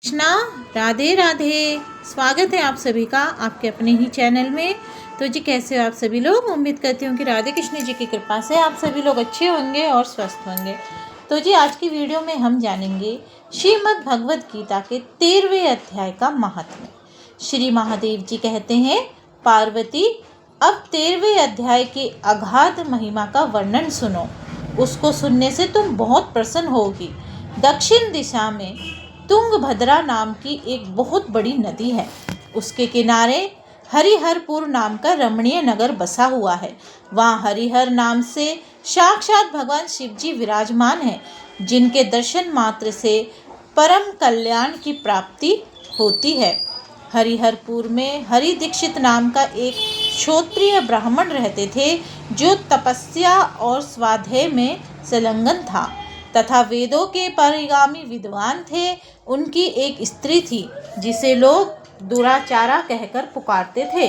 कृष्णा, राधे राधे। स्वागत है आप सभी का आपके अपने ही चैनल में। तो जी, कैसे हो आप सभी लोग? उम्मीद करती हूँ कि राधे कृष्ण जी की कृपा से आप सभी लोग अच्छे होंगे और स्वस्थ होंगे। तो जी, आज की वीडियो में हम जानेंगे श्रीमद् भगवद गीता के 13वें अध्याय का महात्म्य। श्री महादेव जी कहते हैं, पार्वती, अब 13वें अध्याय की अगाध महिमा का वर्णन सुनो। उसको सुनने से तुम बहुत प्रसन्न होगी। दक्षिण दिशा में तुंगभद्रा नाम की एक बहुत बड़ी नदी है। उसके किनारे हरिहरपुर नाम का रमणीय नगर बसा हुआ है। वहाँ हरिहर नाम से साक्षात भगवान शिव जी विराजमान हैं, जिनके दर्शन मात्र से परम कल्याण की प्राप्ति होती है। हरिहरपुर में हरि दीक्षित नाम का एक क्षत्रिय ब्राह्मण रहते थे, जो तपस्या और स्वाध्याय में संलग्न था तथा वेदों के परिगामी विद्वान थे। उनकी एक स्त्री थी, जिसे लोग दुराचारा कहकर पुकारते थे।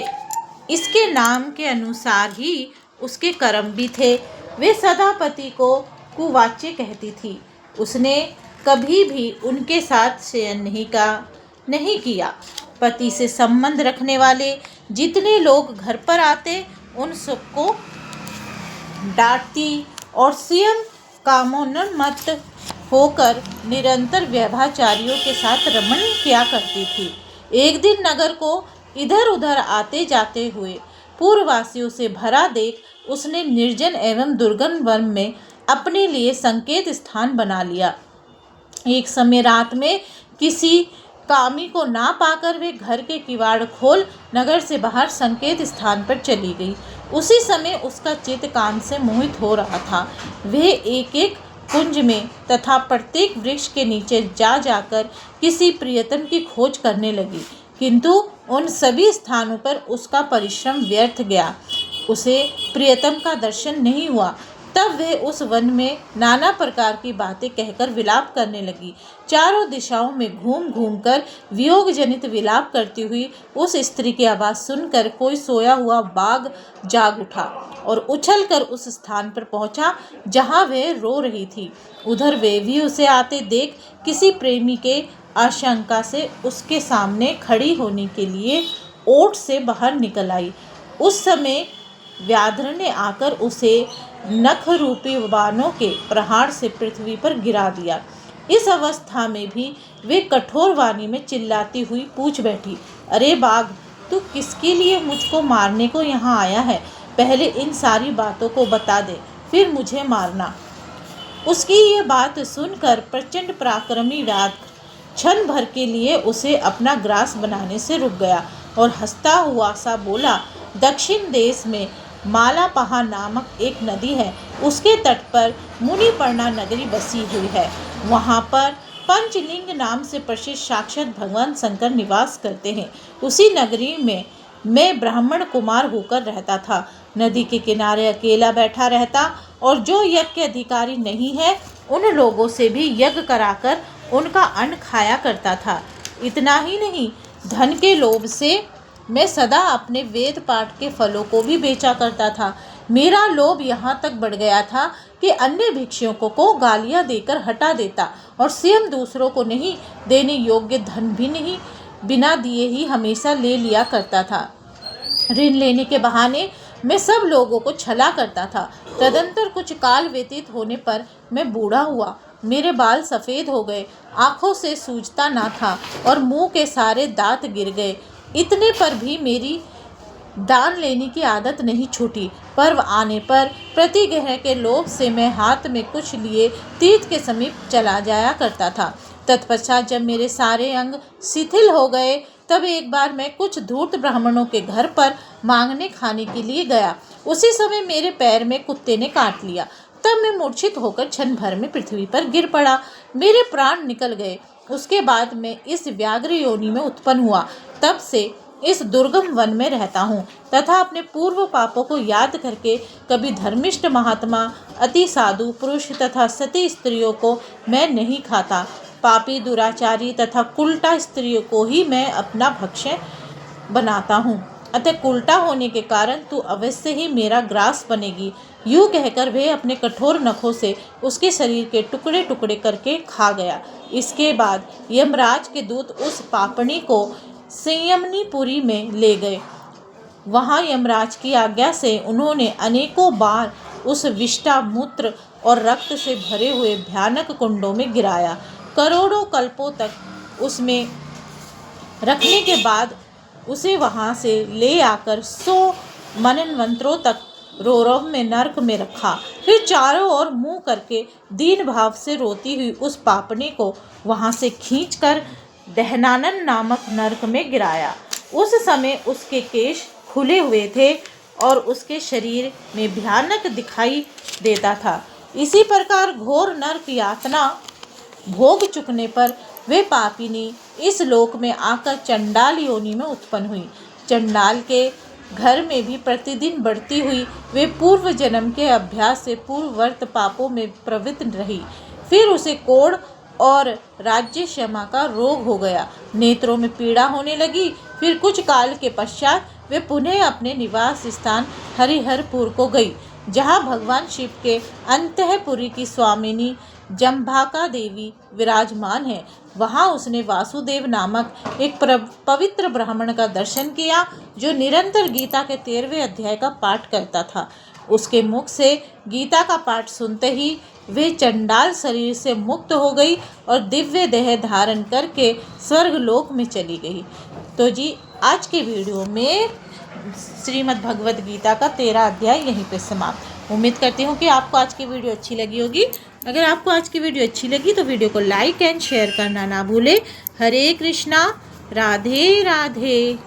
इसके नाम के अनुसार ही उसके कर्म भी थे। वे सदा पति को कुवाच्य कहती थी। उसने कभी भी उनके साथ शयन नहीं किया। पति से संबंध रखने वाले जितने लोग घर पर आते, उन सबको डांटती और स्वयं कामोन्मत्त होकर निरंतर व्यभिचारियों के साथ रमण किया करती थी। एक दिन नगर को इधर उधर आते जाते हुए पूर्ववासियों से भरा देख उसने निर्जन एवं दुर्गम वन में अपने लिए संकेत स्थान बना लिया। एक समय रात में किसी कामी को ना पाकर वे घर के किवाड़ खोल नगर से बाहर संकेत स्थान पर चली गई। उसी समय उसका चित्त काम से मोहित हो रहा था। वह एक एक कुंज में तथा प्रत्येक वृक्ष के नीचे जा जाकर किसी प्रियतम की खोज करने लगी, किंतु उन सभी स्थानों पर उसका परिश्रम व्यर्थ गया। उसे प्रियतम का दर्शन नहीं हुआ। तब वह उस वन में नाना प्रकार की बातें कहकर विलाप करने लगी। चारों दिशाओं में घूम घूम कर वियोग जनित विलाप करती हुई उस स्त्री की आवाज़ सुनकर कोई सोया हुआ बाघ जाग उठा और उछलकर उस स्थान पर पहुंचा जहां वह रो रही थी। उधर वे भी उसे आते देख किसी प्रेमी के आशंका से उसके सामने खड़ी होने के लिए ओट से बाहर निकल आई। उस समय व्याघ्र ने आकर उसे नख रूपी बाणों के प्रहार से पृथ्वी पर गिरा दिया। इस अवस्था में भी वे कठोर वाणी में चिल्लाती हुई पूछ बैठी, अरे बाघ, तू किसके लिए मुझको मारने को यहाँ आया है? पहले इन सारी बातों को बता दे, फिर मुझे मारना। उसकी ये बात सुनकर प्रचंड पराक्रमी व्याघ्र क्षण भर के लिए उसे अपना ग्रास बनाने से रुक गया और हंसता हुआ सा बोला, दक्षिण देश में मालापहा नामक एक नदी है। उसके तट पर मुनिपर्णा नगरी बसी हुई है। वहाँ पर पंचलिंग नाम से प्रसिद्ध साक्षात भगवान शंकर निवास करते हैं। उसी नगरी में मैं ब्राह्मण कुमार होकर रहता था। नदी के किनारे अकेला बैठा रहता और जो यज्ञ के अधिकारी नहीं है, उन लोगों से भी यज्ञ कराकर उनका अन्न खाया करता था। इतना ही नहीं, धन के लोभ से मैं सदा अपने वेद पाठ के फलों को भी बेचा करता था। मेरा लोभ यहाँ तक बढ़ गया था कि अन्य भिक्षुकों को गालियाँ देकर हटा देता और स्वयं दूसरों को नहीं देने योग्य धन भी नहीं बिना दिए ही हमेशा ले लिया करता था। ऋण लेने के बहाने मैं सब लोगों को छला करता था। तदंतर कुछ काल व्यतीत होने पर मैं बूढ़ा हुआ। मेरे बाल सफ़ेद हो गए, आँखों से सूझता ना था और मुंह के सारे दांत गिर गए। इतने पर भी मेरी दान लेने की आदत नहीं छूटी। पर्व आने पर प्रति ग्रह के लोभ से मैं हाथ में कुछ लिए तीर्थ के समीप चला जाया करता था। तत्पश्चात जब मेरे सारे अंग शिथिल हो गए, तब एक बार मैं कुछ धूर्त ब्राह्मणों के घर पर मांगने खाने के लिए गया। उसी समय मेरे पैर में कुत्ते ने काट लिया। तब मैं मूर्छित होकर क्षण भर में पृथ्वी पर गिर पड़ा। मेरे प्राण निकल गए। उसके बाद मैं इस व्याघ्र योनि में उत्पन्न हुआ। तब से इस दुर्गम वन में रहता हूँ तथा अपने पूर्व पापों को याद करके कभी धर्मिष्ठ महात्मा, अति साधु पुरुष तथा सती स्त्रियों को मैं नहीं खाता। पापी, दुराचारी तथा कुलटा स्त्रियों को ही मैं अपना भक्ष्य बनाता हूँ। अतः उल्टा होने के कारण तू अवश्य ही मेरा ग्रास बनेगी। यूँ कहकर वह अपने कठोर नखों से उसके शरीर के टुकड़े टुकड़े करके खा गया। इसके बाद यमराज के दूत उस पापणी को संयमनीपुरी में ले गए। वहाँ यमराज की आज्ञा से उन्होंने अनेकों बार उस विष्ठा, मूत्र और रक्त से भरे हुए भयानक कुंडों में गिराया। करोड़ों कल्पों तक उसमें रखने के बाद उसे वहाँ से ले आकर 100 मनन्वंतरों तक रौरव में नरक में रखा। फिर चारों ओर मुँह करके दीन भाव से रोती हुई उस पापनी को वहाँ से खींचकर दहनानन नामक नरक में गिराया। उस समय उसके केश खुले हुए थे और उसके शरीर में भयानक दिखाई देता था। इसी प्रकार घोर नरक यातना भोग चुकने पर वे पापिनी इस लोक में आकर चंडाल योनि में उत्पन्न हुई। चंडाल के घर में भी प्रतिदिन बढ़ती हुई वे पूर्व जन्म के अभ्यास से पूर्ववर्त पापों में प्रवृत्त रही। फिर उसे कोढ़ और राज्य क्षमा का रोग हो गया, नेत्रों में पीड़ा होने लगी। फिर कुछ काल के पश्चात वे पुनः अपने निवास स्थान हरिहरपुर को गई, जहाँ भगवान शिव के अंतःपुरी की स्वामिनी जम्भाका देवी विराजमान है। वहाँ उसने वासुदेव नामक एक पवित्र ब्राह्मण का दर्शन किया, जो निरंतर गीता के 13वें अध्याय का पाठ करता था। उसके मुख से गीता का पाठ सुनते ही वे चंडाल शरीर से मुक्त हो गई और दिव्य देह धारण करके स्वर्गलोक में चली गई। तो जी आज के वीडियो में श्रीमद् भगवद गीता का 13 अध्याय यहीं पे समाप्त। उम्मीद करती हूँ कि आपको आज की वीडियो अच्छी लगी होगी। अगर आपको आज की वीडियो अच्छी लगी तो वीडियो को लाइक एंड शेयर करना ना भूलें। हरे कृष्णा, राधे राधे।